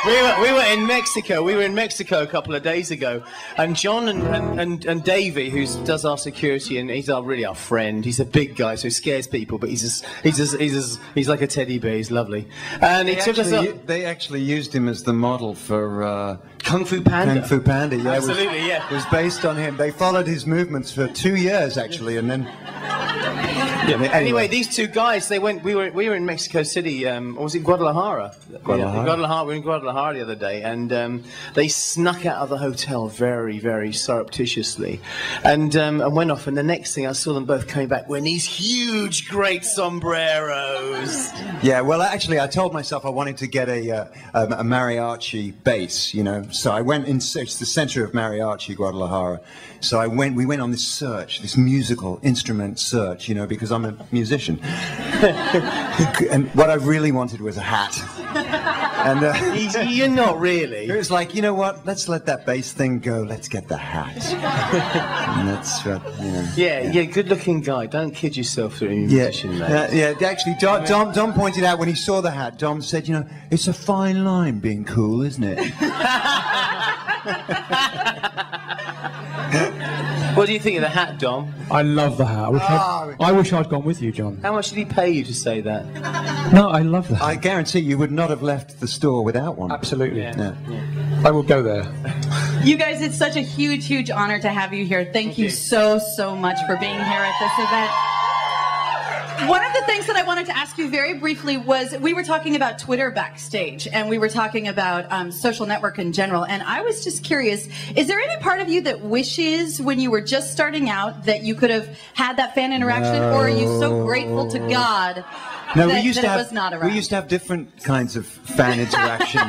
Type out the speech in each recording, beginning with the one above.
We were in Mexico. We were in Mexico a couple of days ago, and John and Davey, who does our security, and he's really our friend. He's a big guy, so he scares people, but he's like a teddy bear. He's lovely. And they actually used him as the model for Kung Fu Panda. Kung Fu Panda, yeah. Absolutely, yeah. It was based on him. They followed his movements for 2 years, actually, and then. Yeah, anyway, these two guys, they went. We were in Mexico City, or was it Guadalajara? Guadalajara. We were in Guadalajara the other day, and they snuck out of the hotel very, very surreptitiously, and went off. And the next thing I saw them both coming back wearing these huge, great sombreros. Yeah, well, actually, I told myself I wanted to get a mariachi bass, you know. So I went it's the center of mariachi, Guadalajara. So we went on this search, this musical instrument search, you know, because I'm a musician. And what I really wanted was a hat. And you're not really. It was like, you know what? Let's let that bass thing go. Let's get the hat. And that's what, you know. Yeah, good-looking guy. Don't kid yourself through your musician, mate. Yeah. Actually, Dom pointed out when he saw the hat. Dom said, you know, it's a fine line being cool, isn't it? What do you think of the hat, Dom? I love the hat. I wish I'd gone with you, John. How much did he pay you to say that? No, I love the hat. I guarantee you would not have left the store without one. Absolutely. Yeah. I will go there. You guys, it's such a huge, huge honor to have you here. Thank you so much for being here at this event. One of the things that I wanted to ask you very briefly was, we were talking about Twitter backstage, and we were talking about social network in general, and I was just curious, is there any part of you that wishes when you were just starting out that you could have had that fan interaction, or are you so grateful to God that it was not around? We used to have different kinds of fan interaction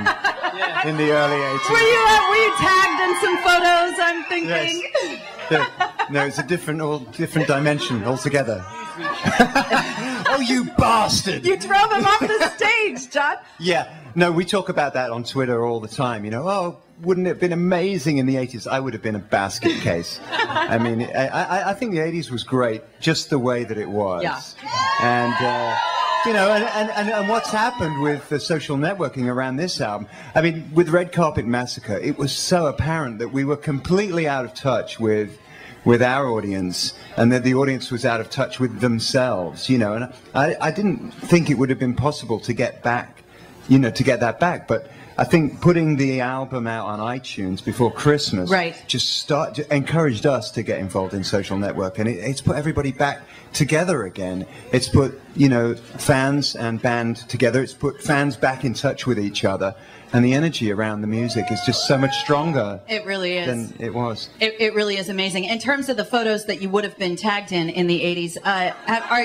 in the early 80s. Were you tagged in some photos, I'm thinking? Yes. No, it's a different dimension altogether. Oh, you bastard! You drove him off the stage, John. Yeah, no, we talk about that on Twitter all the time. You know, oh, wouldn't it have been amazing in the 80s? I would have been a basket case. I mean, I think the 80s was great, just the way that it was. Yeah. And you know, and what's happened with the social networking around this album? I mean, with Red Carpet Massacre, it was so apparent that we were completely out of touch with our audience, and that the audience was out of touch with themselves, you know, and I didn't think it would have been possible to get back, you know, to get that back, but I think putting the album out on iTunes before Christmas just encouraged us to get involved in social network, and it's put everybody back together again. It's put, you know, fans and band together. It's put fans back in touch with each other. And the energy around the music is just so much stronger. It really is. Than it was. It really is amazing. In terms of the photos that you would have been tagged in the 80s, are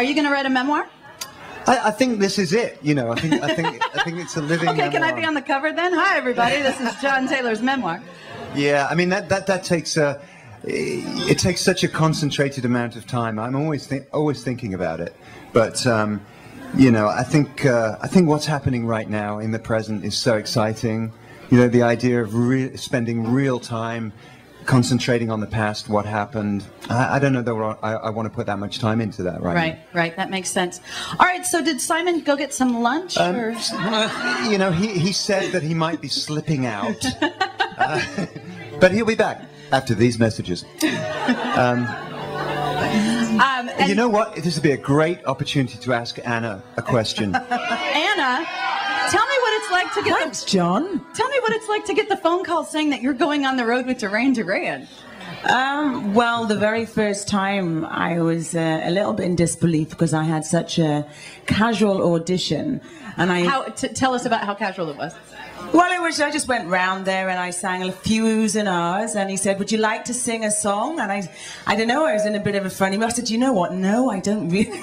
you going to write a memoir? I think this is it. You know, I think it's a living memoir. Can I be on the cover then? Hi, everybody. This is John Taylor's memoir. Yeah, I mean that takes it takes such a concentrated amount of time. I'm always thinking about it, but. You know, I think what's happening right now in the present is so exciting. You know, the idea of spending real time concentrating on the past, what happened. I don't know that I want to put that much time into that right now. Right. That makes sense. All right, so did Simon go get some lunch? You know, he said that he might be slipping out. But he'll be back after these messages. You know what? This would be a great opportunity to ask Anna a question. Anna, tell me what it's like to get John. Tell me what it's like to get the phone call saying that you're going on the road with Duran. Well, the very first time I was a little bit in disbelief because I had such a casual audition, and tell us about how casual it was. Well, I just went round there and I sang a few oohs and ahs, and he said, would you like to sing a song? And I don't know, I was in a bit of a funny mood. I said, you know what? No, I don't really.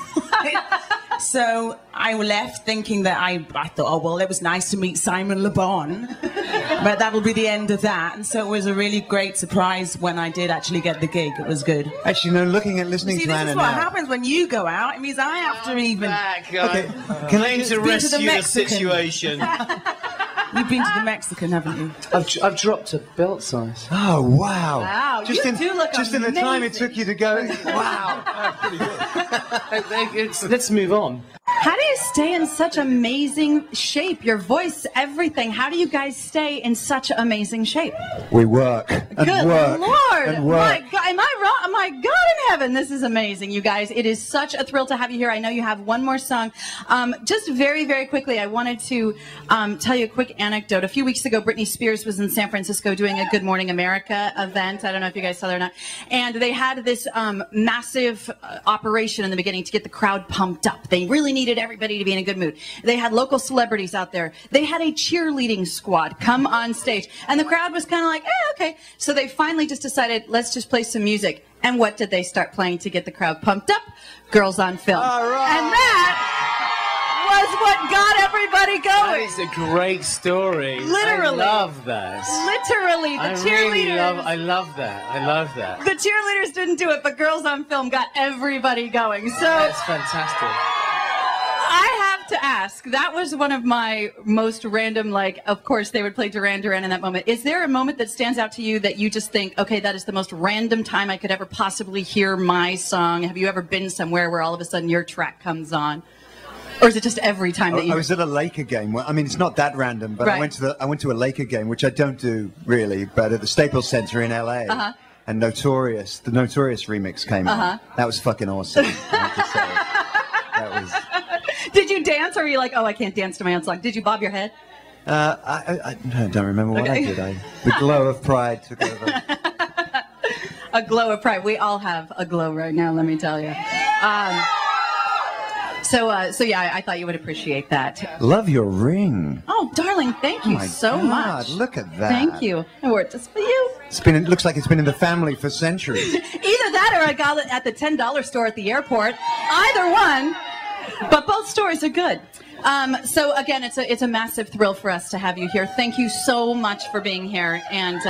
So I left thinking that I thought, oh, well, it was nice to meet Simon Le Bon, but that'll be the end of that. And so it was a really great surprise when I did actually get the gig. It was good. Actually, no, listening to Anna now. This is what happens when you go out. It means I have to even... Okay, can I to rescue the situation? You've been to the Mexican, haven't you? I've dropped a belt size. Oh, wow. Wow, just in the time it took you to go. Wow. Let's move on. How do you stay in such amazing shape? Your voice, everything. How do you guys stay in such amazing shape? We work and Good work Lord. and work. My God, am I wrong? Oh my God in heaven. This is amazing, you guys. It is such a thrill to have you here. I know you have one more song. Just very, very quickly, I wanted to tell you a quick anecdote. A few weeks ago, Britney Spears was in San Francisco doing a Good Morning America event. I don't know if you guys saw that or not. And they had this massive operation in the beginning to get the crowd pumped up. They really needed everybody to be in a good mood. They had local celebrities out there. They had a cheerleading squad come on stage. And the crowd was kind of like, okay. So they finally just decided, let's just play some music. And what did they start playing to get the crowd pumped up? Girls on Film. All right. And that was what got everybody That going. is a great story. Literally. I love that. Literally, the cheerleaders. I love that. I love that. The cheerleaders didn't do it, but Girls on Film got everybody going. So That's fantastic. I have to ask, that was one of my most random, like, of course they would play Duran Duran in that moment. Is there a moment that stands out to you that you just think, okay, that is the most random time I could ever possibly hear my song? Have you ever been somewhere where all of a sudden your track comes on? Or is it just every time that you... I was at a Laker game. Well, I mean, it's not that random, but Right. I went to a Laker game, which I don't do really, but at the Staples Center in LA. And the Notorious remix came on. That was fucking awesome. I have to say. That was... Did you dance, or were you like, oh, I can't dance to my own song? Did you bob your head? I don't remember what I did. The glow of pride took over. A glow of pride. We all have a glow right now, let me tell you. So yeah, I thought you would appreciate that. Love your ring. Oh, darling, thank you so much. Look at that. Thank you. I wore it just for you. It looks like it's been in the family for centuries. Either that or I got it at the $10 store at the airport. Either one. But both stores are good. So again, it's a massive thrill for us to have you here. Thank you so much for being here. And